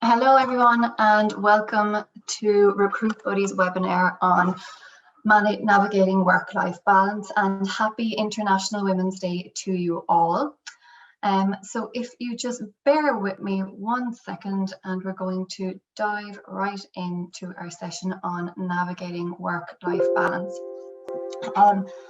Hello everyone and welcome to RecruitBuddy's webinar on navigating work-life balance, and happy International Women's Day to you all. So if you just bear with me 1 second, and we're going to dive right into our session on navigating work-life balance.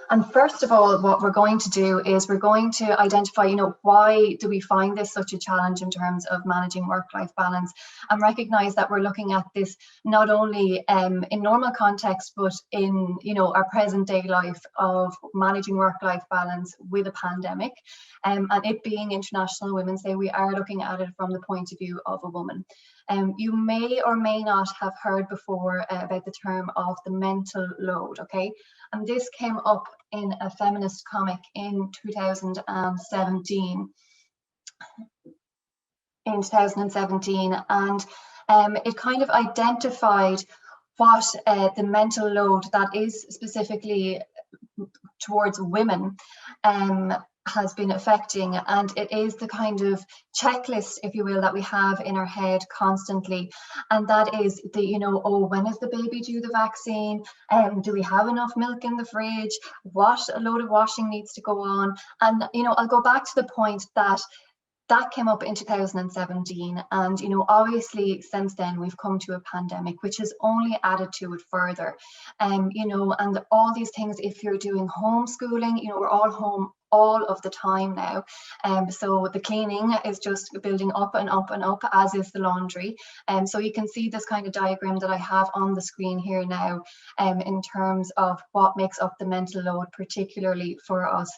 And first of all, what we're going to do is we're going to identify, why do we find this such a challenge in terms of managing work-life balance, and recognize that we're looking at this not only in normal context, but in, our present day life of managing work-life balance with a pandemic. And it being International Women's Day, we are looking at it from the point of view of a woman. You may or may not have heard before about the term of the mental load, okay? And this came up in a feminist comic in 2017. And it kind of identified what the mental load that is specifically towards women has been affecting, and it is the kind of checklist, if you will, that we have in our head constantly, and that is the, when is the baby due the vaccine, do we have enough milk in the fridge, what a load of washing needs to go on. And I'll go back to the point that came up in 2017, and obviously since then we've come to a pandemic which has only added to it further. And all these things, if you're doing homeschooling, we're all home all of the time now, so the cleaning is just building up and up and up, as is the laundry. So you can see this kind of diagram that I have on the screen here now, in terms of what makes up the mental load, particularly for us.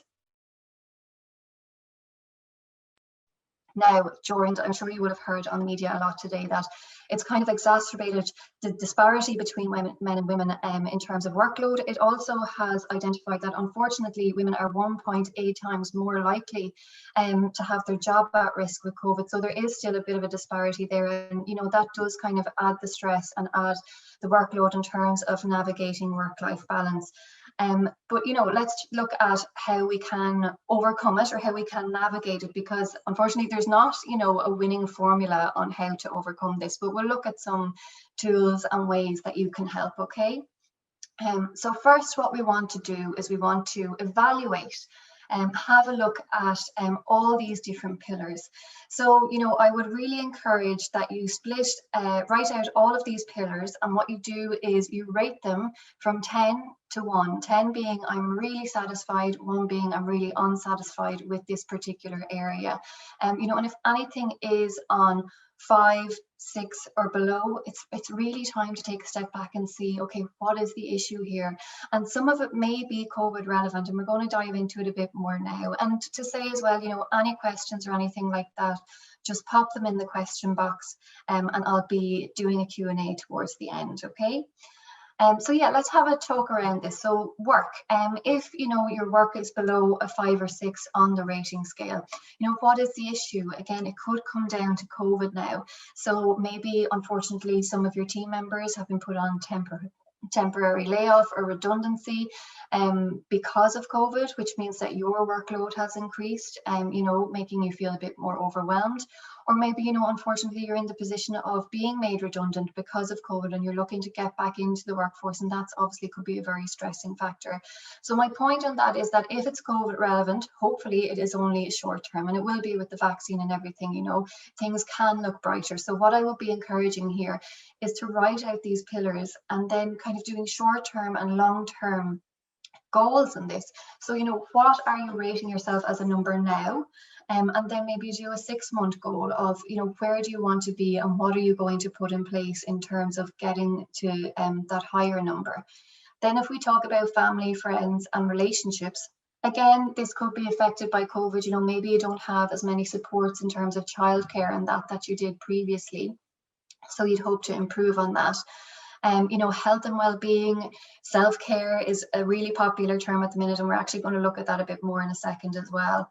Now, I'm sure you would have heard on the media a lot today that it's kind of exacerbated the disparity between men and women in terms of workload. It also has identified that unfortunately women are 1.8 times more likely to have their job at risk with COVID. So there is still a bit of a disparity there, and that does kind of add the stress and add the workload in terms of navigating work-life balance. But let's look at how we can overcome it, or how we can navigate it, because unfortunately there's not a winning formula on how to overcome this, but we'll look at some tools and ways that you can help. Okay, so first what we want to do is we want to evaluate and have a look at all these different pillars. So I would really encourage that you write out all of these pillars, and what you do is you rate them from 10 to 1, 10 being I'm really satisfied, 1 being I'm really unsatisfied with this particular area. And if anything is on 5, 6 or below, it's really time to take a step back and see, okay, what is the issue here? And some of it may be COVID relevant, and we're going to dive into it a bit more now. And to say as well, any questions or anything like that, just pop them in the question box, and I'll be doing a Q&A towards the end. Okay. So yeah, let's have a talk around this. So work, if your work is below a 5 or 6 on the rating scale, what is the issue? Again, it could come down to COVID now. So maybe unfortunately some of your team members have been put on temporary layoff or redundancy because of COVID, which means that your workload has increased, making you feel a bit more overwhelmed. Or maybe, unfortunately, you're in the position of being made redundant because of COVID, and you're looking to get back into the workforce, and that's obviously could be a very stressing factor. So my point on that is that if it's COVID relevant, hopefully it is only short term, and it will be with the vaccine and everything, things can look brighter. So what I will be encouraging here is to write out these pillars, and then kind of doing short term and long term goals in this. So what are you rating yourself as a number now, and then maybe do a 6-month goal of where do you want to be, and what are you going to put in place in terms of getting to that higher number. Then if we talk about family, friends and relationships, again, this could be affected by COVID. Maybe you don't have as many supports in terms of childcare and that you did previously, so you'd hope to improve on that. Health and well-being, self-care is a really popular term at the minute, and we're actually going to look at that a bit more in a second as well.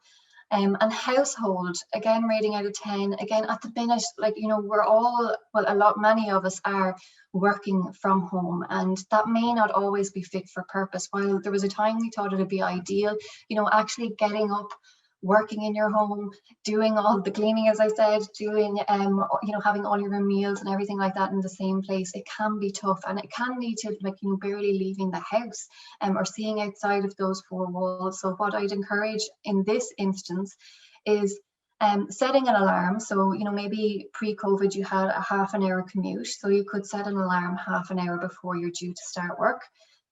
And household, again, rating out of 10. Again, at the minute, we're all, many of us are working from home, and that may not always be fit for purpose. While there was a time we thought it would be ideal, actually getting up working in your home, doing all the cleaning, as I said, doing, you know, having all your meals and everything like that in the same place, it can be tough, and it can lead to, like, you know, barely leaving the house or seeing outside of those four walls. So what I'd encourage in this instance is setting an alarm. So, you know, maybe pre-COVID you had a half an hour commute, so you could set an alarm half an hour before you're due to start work,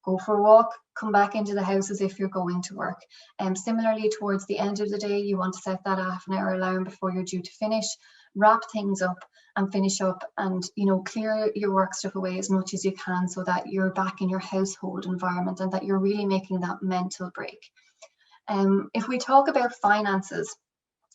go for a walk, come back into the house as if you're going to work. Similarly, towards the end of the day, you want to set that half an hour alarm before you're due to finish, wrap things up and finish up, and, you know, clear your work stuff away as much as you can, so that you're back in your household environment and that you're really making that mental break. If we talk about finances,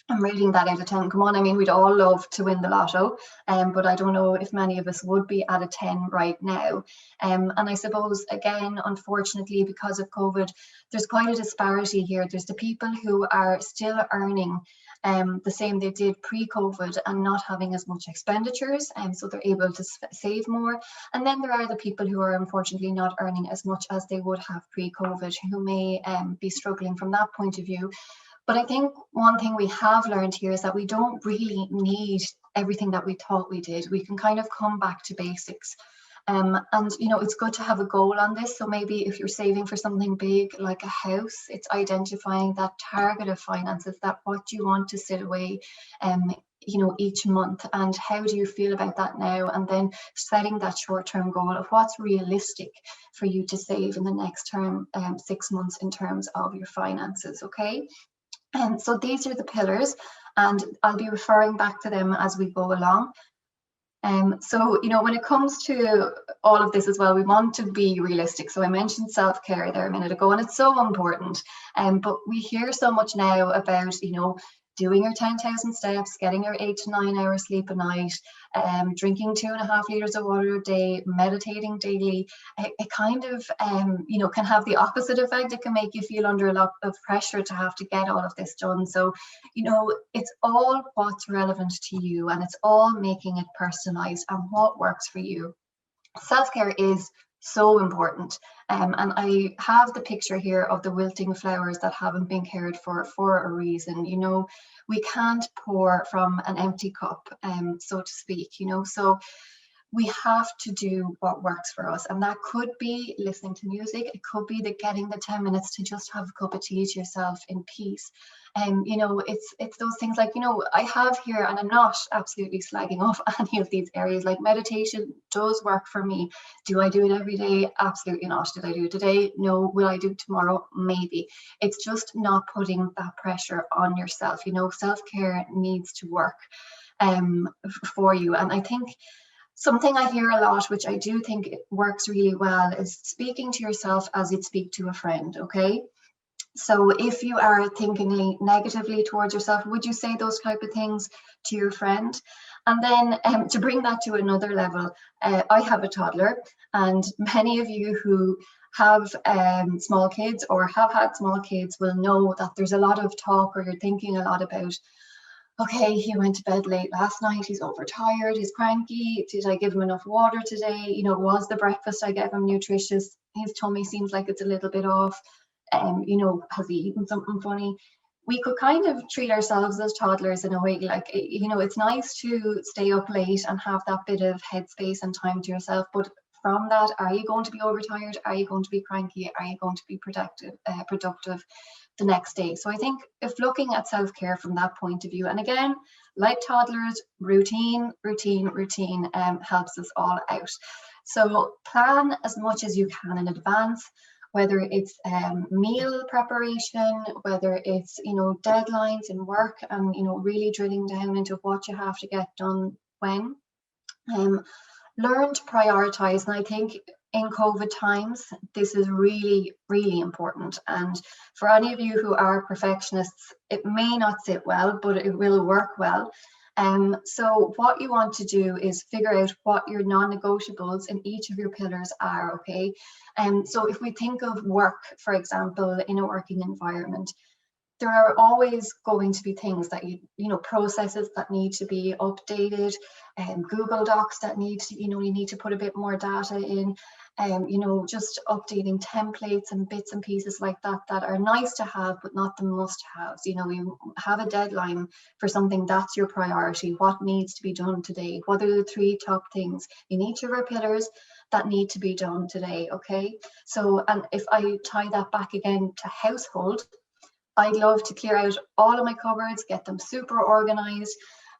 I'm rating that out of 10. Come on, I mean, we'd all love to win the lotto, but I don't know if many of us would be at a 10 right now. And I suppose, again, unfortunately, because of COVID, there's quite a disparity here. There's the people who are still earning the same they did pre-COVID and not having as much expenditures, so they're able to save more. And then there are the people who are unfortunately not earning as much as they would have pre-COVID, who may be struggling from that point of view. But I think one thing we have learned here is that we don't really need everything that we thought we did. We can kind of come back to basics. And, you know, it's good to have a goal on this. So maybe if you're saving for something big like a house, it's identifying that target of finances, that what you want to sit away, you know, each month, and how do you feel about that now? And then setting that short-term goal of what's realistic for you to save in the next term, 6 months, in terms of your finances, okay? And so these are the pillars, and I'll be referring back to them as we go along. So, you know, when it comes to all of this as well, we want to be realistic. So I mentioned self-care there a minute ago, and it's so important. But we hear so much now about, you know, doing your 10,000 steps, getting your 8 to 9 hours sleep a night, drinking 2.5 liters of water a day, meditating daily. It kind of, you know, can have the opposite effect. It can make you feel under a lot of pressure to have to get all of this done. So, you know, it's all what's relevant to you, and it's all making it personalized and what works for you. Self-care is so important, and I have the picture here of the wilting flowers that haven't been cared for a reason. You know, we can't pour from an empty cup, so to speak, you know, so we have to do what works for us, and that could be listening to music. It could be that getting the 10 minutes to just have a cup of tea to yourself in peace. And you know, it's those things, like, you know, I have here, and I'm not absolutely slagging off any of these areas, like meditation does work for me. Do I do it every day? Absolutely not. Did I do it today? No. Will I do it tomorrow? Maybe. It's just not putting that pressure on yourself. You know, self-care needs to work for you. And I think something I hear a lot, which I do think it works really well, is speaking to yourself as you'd speak to a friend, okay? So if you are thinking negatively towards yourself, would you say those type of things to your friend? And then to bring that to another level, I have a toddler, and many of you who have small kids or have had small kids will know that there's a lot of talk, or you're thinking a lot about, okay, he went to bed late last night, he's overtired, he's cranky, did I give him enough water today? You know, was the breakfast I gave him nutritious? His tummy seems like it's a little bit off. You know, has he eaten something funny? We could kind of treat ourselves as toddlers in a way, like, you know, it's nice to stay up late and have that bit of headspace and time to yourself, but from that, are you going to be overtired? Are you going to be cranky? Are you going to be productive the next day? So I think if looking at self-care from that point of view, and again, like toddlers, routine helps us all out. So plan as much as you can in advance, whether it's meal preparation, whether it's, you know, deadlines in work, and, you know, really drilling down into what you have to get done when. Learn to prioritize, and I think in COVID times, this is really, really important. And for any of you who are perfectionists, it may not sit well, but it will work well. So what you want to do is figure out what your non-negotiables in each of your pillars are, okay? So if we think of work, for example, in a working environment, there are always going to be things that you know, processes that need to be updated, and Google Docs that need to, you know, you need to put a bit more data in. you know, just updating templates and bits and pieces like that that are nice to have, but not the must-haves. You know, you have a deadline for something that's your priority. What needs to be done today? What are the 3 top things in each of our pillars that need to be done today? Okay, so, and if I tie that back again to household, I'd love to clear out all of my cupboards, get them super organized.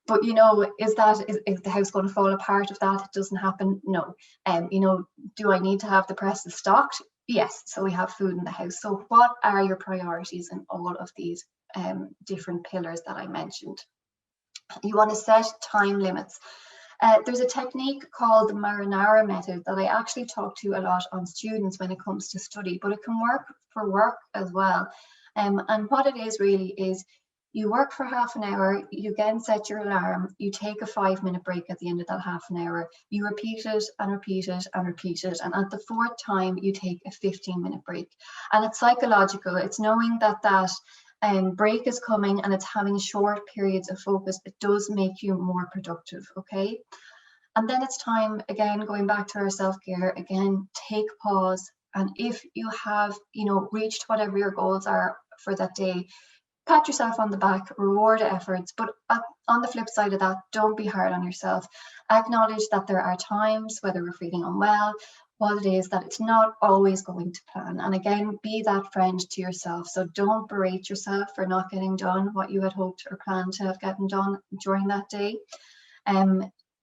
But, you know, is the house going to fall apart if that doesn't happen? No. You know, do I need to have the presses stocked? Yes. So we have food in the house. So what are your priorities in all of these different pillars that I mentioned? You want to set time limits. There's a technique called the marinara method that I actually talk to a lot on students when it comes to study, but it can work for work as well. And what it is really is, you work for half an hour, you again set your alarm, you take a 5-minute break at the end of that half an hour, you repeat it and repeat it and repeat it, and at the 4th time you take a 15-minute break. And it's psychological, it's knowing that break is coming and it's having short periods of focus. It does make you more productive, okay? And then it's time, again, going back to our self-care, again, take pause. And if you have, you know, reached whatever your goals are for that day, pat yourself on the back, reward efforts, but on the flip side of that, don't be hard on yourself. Acknowledge that there are times, whether we're feeling unwell, what it is, that it's not always going to plan. And again, be that friend to yourself. So don't berate yourself for not getting done what you had hoped or planned to have gotten done during that day.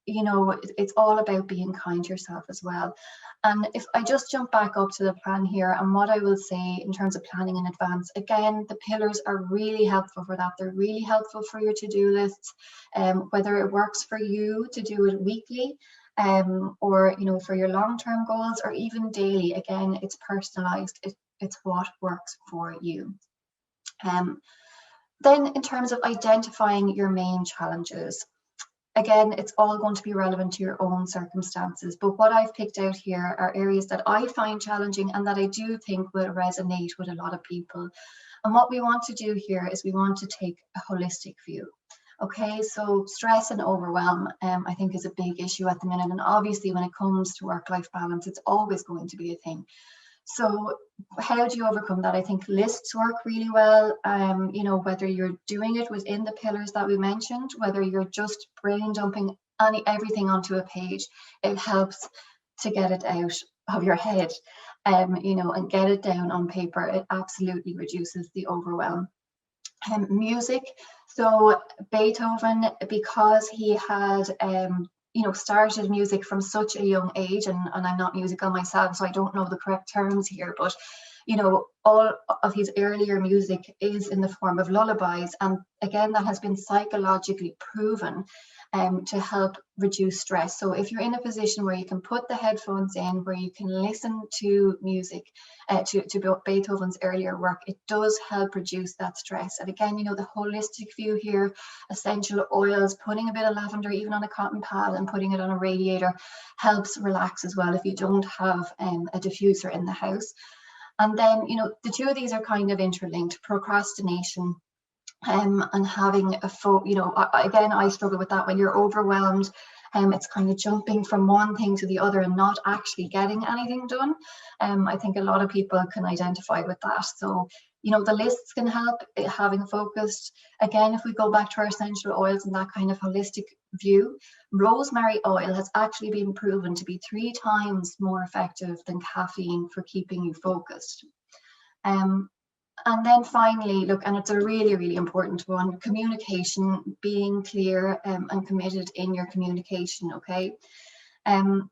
You know, it's all about being kind to yourself as well. And if I just jump back up to the plan here, and what I will say in terms of planning in advance, again, the pillars are really helpful for that. They're really helpful for your to-do lists, whether it works for you to do it weekly, or, you know, for your long-term goals, or even daily. Again, it's personalized. It's what works for you. Then in terms of identifying your main challenges, again, it's all going to be relevant to your own circumstances. But what I've picked out here are areas that I find challenging and that I do think will resonate with a lot of people. And what we want to do here is we want to take a holistic view. Okay, so stress and overwhelm, I think, is a big issue at the minute. And obviously, when it comes to work-life balance, it's always going to be a thing. So how do you overcome that? I think lists work really well. You know, whether you're doing it within the pillars that we mentioned, whether you're just brain dumping everything onto a page, it helps to get it out of your head, you know, and get it down on paper. It absolutely reduces the overwhelm. Music. So Beethoven, because he had you know, started music from such a young age, and I'm not musical myself, so I don't know the correct terms here, but, you know, all of his earlier music is in the form of lullabies. And again, that has been psychologically proven to help reduce stress. So if you're in a position where you can put the headphones in, where you can listen to music, to Beethoven's earlier work, it does help reduce that stress. And again, you know, the holistic view here, essential oils, putting a bit of lavender even on a cotton pad and putting it on a radiator helps relax as well if you don't have a diffuser in the house. And then, you know, the two of these are kind of interlinked: procrastination and having a you know, again, I struggle with that. When you're overwhelmed, it's kind of jumping from one thing to the other and not actually getting anything done. I think a lot of people can identify with that. So, you know, the lists can help, having focused. Again, if we go back to our essential oils and that kind of holistic view, rosemary oil has actually been proven to be 3 times more effective than caffeine for keeping you focused. And then finally, look, and it's a really, really important one, communication, being clear and committed in your communication, okay? And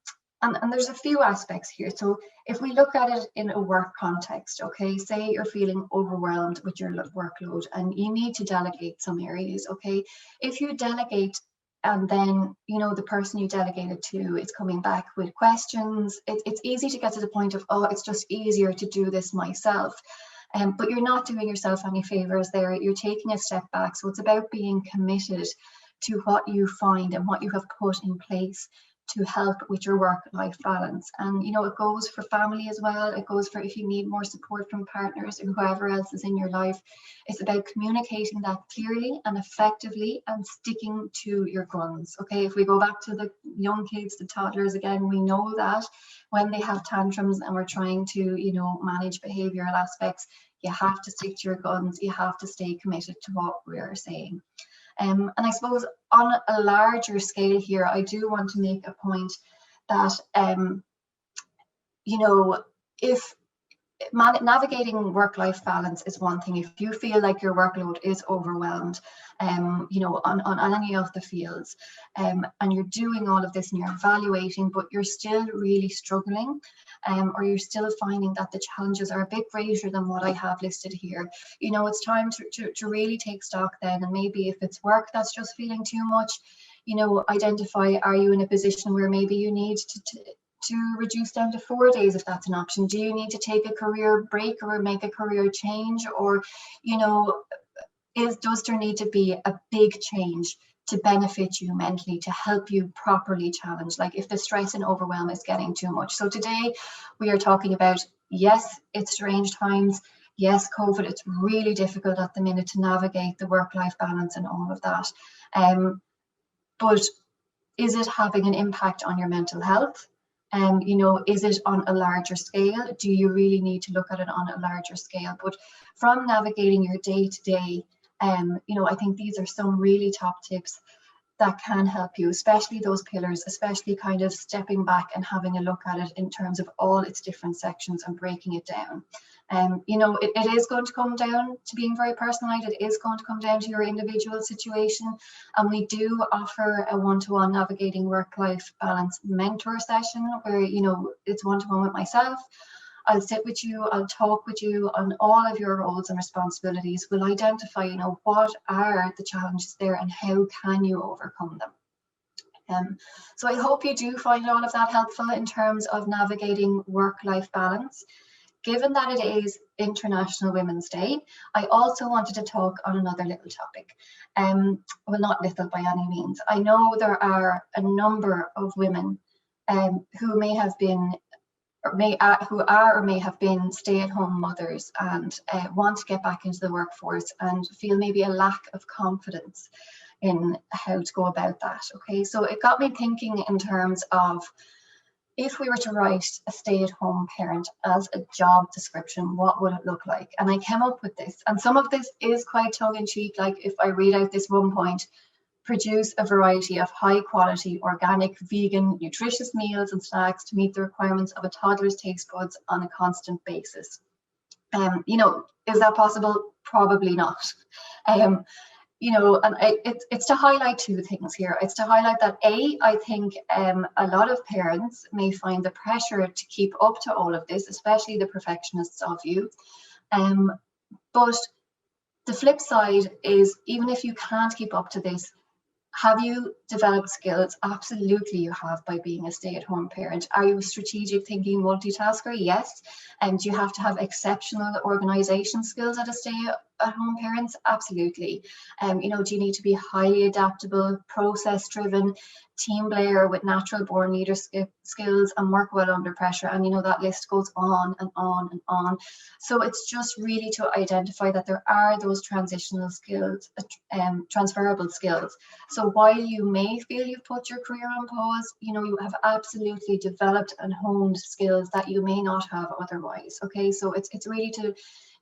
there's a few aspects here. So if we look at it in a work context, okay, say you're feeling overwhelmed with your workload and you need to delegate some areas, okay? If you delegate and then, you know, the person you delegated to is coming back with questions, it's easy to get to the point of, oh, it's just easier to do this myself. But you're not doing yourself any favors there. You're taking a step back. So it's about being committed to what you find and what you have put in place to help with your work-life balance. And you know, it goes for family as well. It goes for if you need more support from partners or whoever else is in your life. It's about communicating that clearly and effectively and sticking to your guns. Okay, if we go back to the young kids, the toddlers again, we know that when they have tantrums and we're trying to, you know, manage behavioral aspects, you have to stick to your guns. You have to stay committed to what we're saying. And I suppose on a larger scale here, I do want to make a point that, you know, if navigating work-life balance is one thing. If you feel like your workload is overwhelmed, you know, on any of the fields, and you're doing all of this and you're evaluating, but you're still really struggling, or you're still finding that the challenges are a bit greater than what I have listed here, you know, it's time to really take stock then. And maybe if it's work that's just feeling too much, you know, identify, are you in a position where maybe you need to reduce down to 4 days if that's an option? Do you need to take a career break or make a career change? Or, you know, does there need to be a big change to benefit you mentally, to help you properly challenge, like if the stress and overwhelm is getting too much? So today we are talking about, yes, it's strange times. Yes, COVID, it's really difficult at the minute to navigate the work-life balance and all of that. But is it having an impact on your mental health? You know, is it on a larger scale? Do you really need to look at it on a larger scale? But from navigating your day-to-day, you know, I think these are some really top tips that can help you, especially those pillars, especially kind of stepping back and having a look at it in terms of all its different sections and breaking it down. You know, it is going to come down to being very personalized. It is going to come down to your individual situation. And we do offer a one-to-one navigating work-life balance mentor session where, you know, it's one-to-one with myself. I'll sit with you, I'll talk with you on all of your roles and responsibilities. We'll identify, you know, what are the challenges there and how can you overcome them. So I hope you do find all of that helpful in terms of navigating work-life balance. Given that it is International Women's Day, I also wanted to talk on another little topic. Well, not little by any means. I know there are a number of women who may have been who are or may have been stay-at-home mothers and want to get back into the workforce and feel maybe a lack of confidence in how to go about that. Okay, so it got me thinking in terms of, if we were to write a stay-at-home parent as a job description, what would it look like? And I came up with this, and some of this is quite tongue-in-cheek, like if I read out this one point: produce a variety of high-quality, organic, vegan, nutritious meals and snacks to meet the requirements of a toddler's taste buds on a constant basis. You know, is that possible? Probably not. You know, and it's to highlight two things here. It's to highlight that I think a lot of parents may find the pressure to keep up to all of this, especially the perfectionists of you. But the flip side is, even if you can't keep up to this, have you developed skills? Absolutely you have, by being a stay-at-home parent. Are you a strategic thinking multitasker? Yes. And do you have to have exceptional organization skills as a stay-at-home parent? Absolutely. You know, do you need to be highly adaptable, process-driven, team player with natural born leadership skills, and work well under pressure? And you know, that list goes on and on and on. So it's just really to identify that there are those transitional skills, transferable skills. So while you may feel you've put your career on pause, you know, you have absolutely developed and honed skills that you may not have otherwise. Okay, so it's really to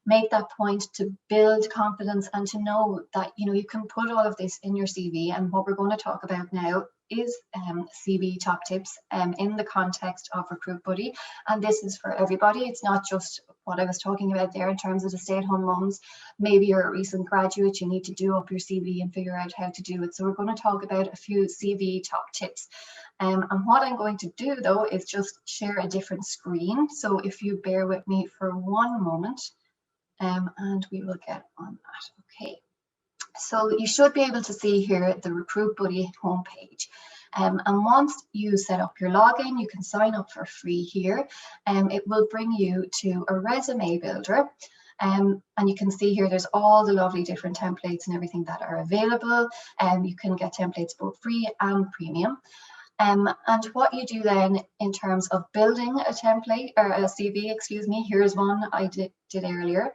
make that point, to build confidence and to know that, you know, you can put all of this in your CV. And what we're going to talk about now is CV top tips in the context of RecruitBuddy. And this is for everybody. It's not just what I was talking about there in terms of the stay-at-home moms. Maybe you're a recent graduate, you need to do up your CV and figure out how to do it. So we're going to talk about a few CV top tips. And what I'm going to do though is just share a different screen. So if you bear with me for one moment, and we will get on that. Okay. So you should be able to see here the RecruitBuddy homepage. And once you set up your login, you can sign up for free here. It will bring you to a resume builder. And you can see here there's all the lovely different templates and everything that are available. You can get templates both free and premium. And what you do then in terms of building a template or a CV, excuse me, here's one I did earlier.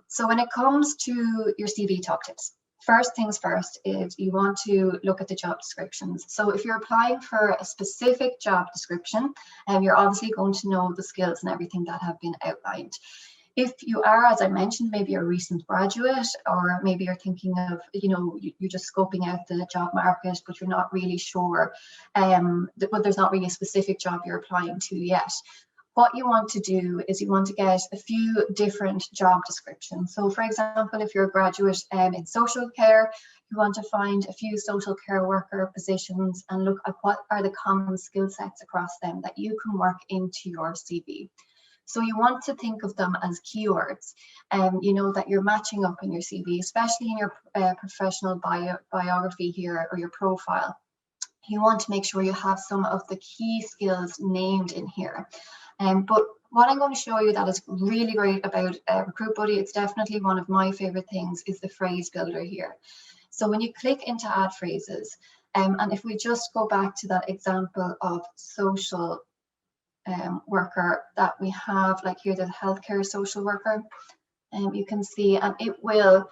So when it comes to your CV top tips, first things first is you want to look at the job descriptions. So if you're applying for a specific job description, you're obviously going to know the skills and everything that have been outlined. If you are, as I mentioned, maybe a recent graduate, or maybe you're thinking of, you're just scoping out the job market, but you're not really sure, but there's not really a specific job you're applying to yet. What you want to do is you want to get a few different job descriptions. So for example, if you're a graduate in social care, you want to find a few social care worker positions and look at what are the common skill sets across them that you can work into your CV. So you want to think of them as keywords, that you're matching up in your CV, especially in your professional biography here or your profile. You want to make sure you have some of the key skills named in here. But what I'm going to show you that is really great about RecruitBuddy, it's definitely one of my favorite things, is the phrase builder here. So when you click into add phrases, and if we just go back to that example of social worker that we have, like here, the healthcare social worker, you can see, and it will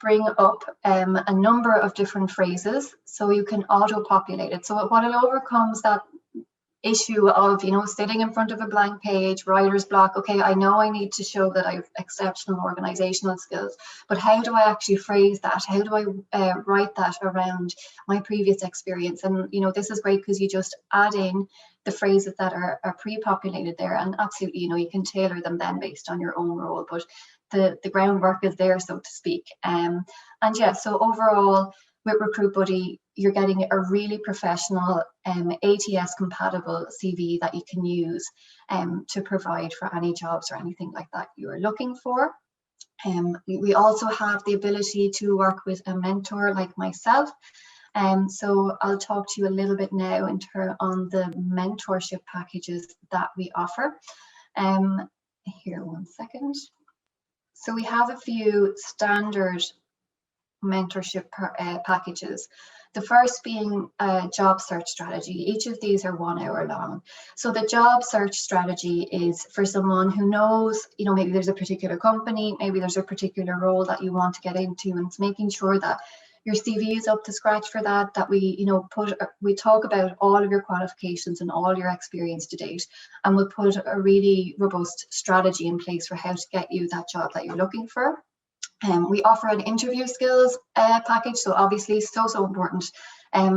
bring up a number of different phrases, so you can auto-populate it. So what it overcomes that issue of, sitting in front of a blank page, writer's block. Okay, I know I need to show that I have exceptional organizational skills, but how do I actually phrase that? How do I write that around my previous experience? And, this is great because you just add in the phrases that are pre-populated there, and absolutely, you can tailor them then based on your own role, but the groundwork is there, so to speak. And yeah, so overall, with RecruitBuddy, you're getting a really professional ATS compatible CV that you can use to provide for any jobs or anything like that you're looking for. We also have the ability to work with a mentor like myself. So I'll talk to you a little bit now on the mentorship packages that we offer. Here, one second. So we have a few standard mentorship packages. The first being a job search strategy. Each of these are 1 hour long. So the job search strategy is for someone who knows, maybe there's a particular company, maybe there's a particular role that you want to get into, and it's making sure that your CV is up to scratch for that, that we talk about all of your qualifications and all your experience to date, and we'll put a really robust strategy in place for how to get you that job that you're looking for. We offer an interview skills package, so obviously so important.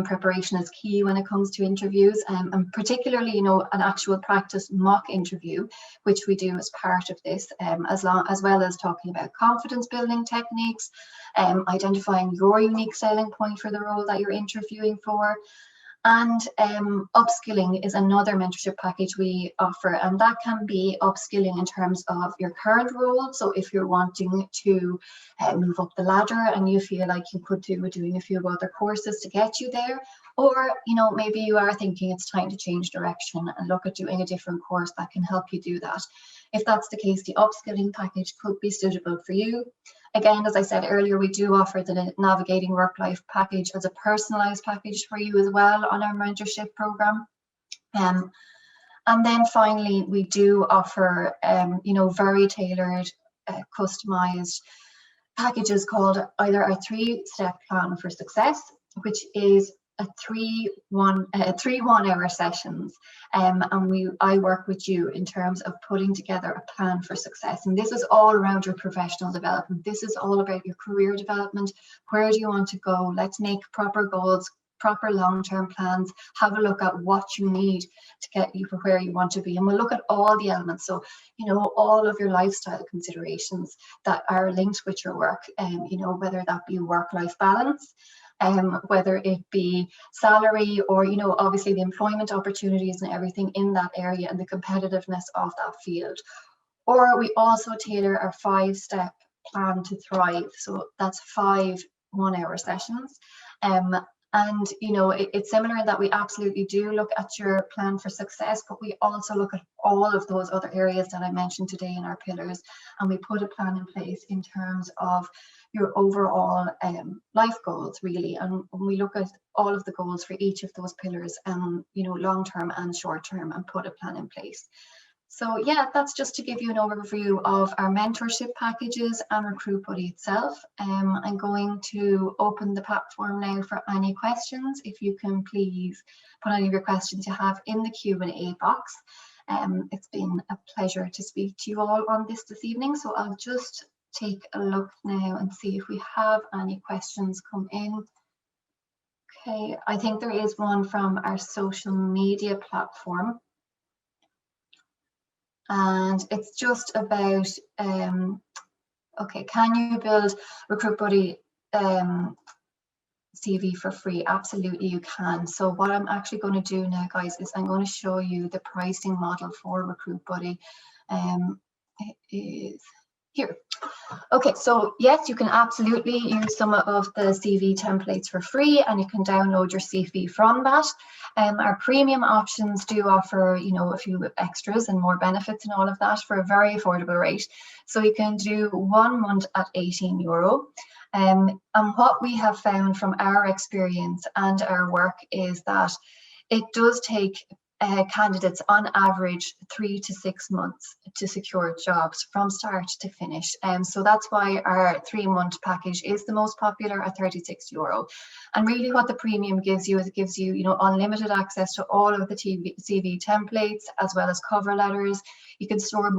Preparation is key when it comes to interviews, and particularly, an actual practice mock interview, which we do as part of this, as well as talking about confidence building techniques, identifying your unique selling point for the role that you're interviewing for. And upskilling is another mentorship package we offer, and that can be upskilling in terms of your current role. So if you're wanting to move up the ladder and you feel like you could do doing a few other courses to get you there, or maybe you are thinking it's time to change direction and look at doing a different course that can help you do that. If that's the case, the upskilling package could be suitable for you. Again, as I said earlier, we do offer the Navigating Work-Life package as a personalized package for you as well on our mentorship program. And then finally, we do offer, very tailored, customized packages called either a 3-step plan for success, which is three 1 hour sessions, and I work with you in terms of putting together a plan for success, and this is all around your professional development. This is all about your career development. Where do you want to go? Let's make proper goals, proper long-term plans, have a look at what you need to get you for where you want to be, and we'll look at all the elements. So all of your lifestyle considerations that are linked with your work, and whether that be work-life balance, whether it be salary, or obviously the employment opportunities and everything in that area and the competitiveness of that field. Or we also tailor our 5-step plan to thrive. So that's 5 1 hour sessions. And, you know, it's similar in that we absolutely do look at your plan for success, but we also look at all of those other areas that I mentioned today in our pillars, and we put a plan in place in terms of your overall life goals, really. And we look at all of the goals for each of those pillars, you know, long term and short term, and put a plan in place. So yeah, that's just to give you an overview of our mentorship packages and RecruitBuddy itself. I'm going to open the platform now for any questions. If you can please put any of your questions you have in the Q&A box. It's been a pleasure to speak to you all on this evening. So I'll just take a look now and see if we have any questions come in. Okay, I think there is one from our social media platform. And it's just about, okay, can you build RecruitBuddy CV for free? Absolutely, you can. So what I'm actually going to do now, guys, is I'm going to show you the pricing model for RecruitBuddy. It is here. Okay, so yes, you can absolutely use some of the CV templates for free, and you can download your CV from that. Our premium options do offer, you know, a few extras and more benefits and all of that for a very affordable rate. So you can do 1 month at €18. And what we have found from our experience and our work is that it does take candidates on average 3 to 6 months to secure jobs from start to finish. So that's why our 3-month package is the most popular at €36. And really what the premium gives you is it gives you, you know, unlimited access to all of the CV templates, as well as cover letters. You can store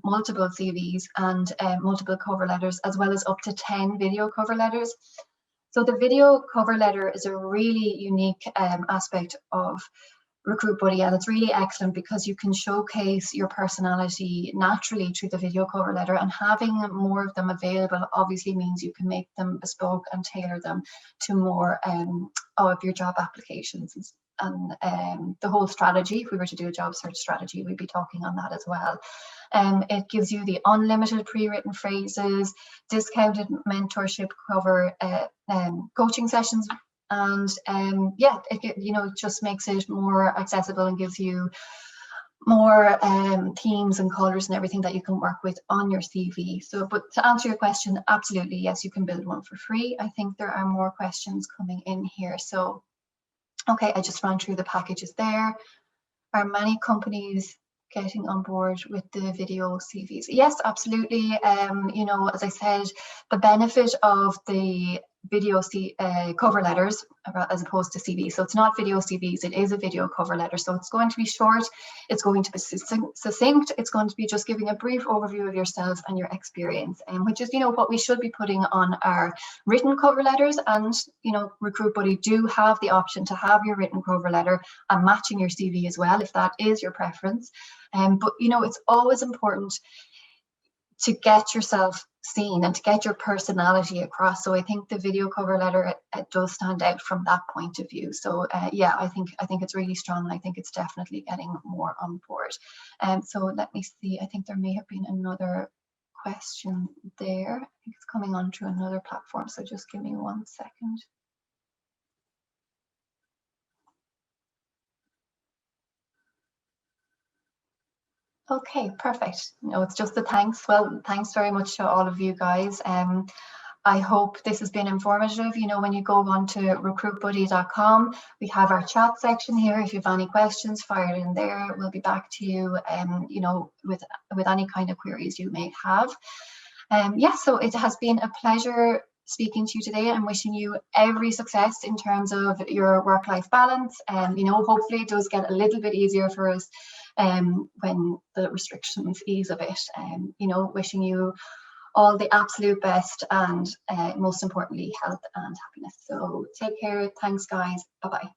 multiple CVs and multiple cover letters, as well as up to 10 video cover letters. So the video cover letter is a really unique aspect of RecruitBuddy, and it's really excellent because you can showcase your personality naturally through the video cover letter, and having more of them available obviously means you can make them bespoke and tailor them to more of your job applications. And the whole strategy, if we were to do a job search strategy, we'd be talking on that as well. It gives you the unlimited pre-written phrases, discounted mentorship cover, coaching sessions, and yeah, it just makes it more accessible and gives you more themes and colors and everything that you can work with on your CV. So, but to answer your question, absolutely, yes, you can build one for free. I think there are more questions coming in here. So, okay, I just ran through the packages there. Are many companies getting on board with the video CVs? Yes, absolutely. You know, as I said, the benefit of the video cover letters as opposed to CVs. So it's not video CVs, it is a video cover letter. So it's going to be short, it's going to be succinct, it's going to be just giving a brief overview of yourself and your experience, which is, you know, what we should be putting on our written cover letters. And, you know, RecruitBuddy do have the option to have your written cover letter and matching your CV as well, if that is your preference. But, you know, it's always important to get yourself seen and to get your personality across. So I think the video cover letter, it does stand out from that point of view. So yeah, I think it's really strong, and I think it's definitely getting more on board. So let me see, I think there may have been another question there. I think it's coming on through another platform, so just give me 1 second. Okay, perfect. No, it's just the thanks. Well, thanks very much to all of you guys. I hope this has been informative. You know, when you go on to recruitbuddy.com, we have our chat section here. If you have any questions, fire it in there. We'll be back to you, you know, with any kind of queries you may have. Yeah, so it has been a pleasure speaking to you today. I'm wishing you every success in terms of your work-life balance. You know, hopefully it does get a little bit easier for us when the restrictions ease a bit. You know, wishing you all the absolute best, and most importantly, health and happiness. So take care. Thanks, guys. Bye-bye.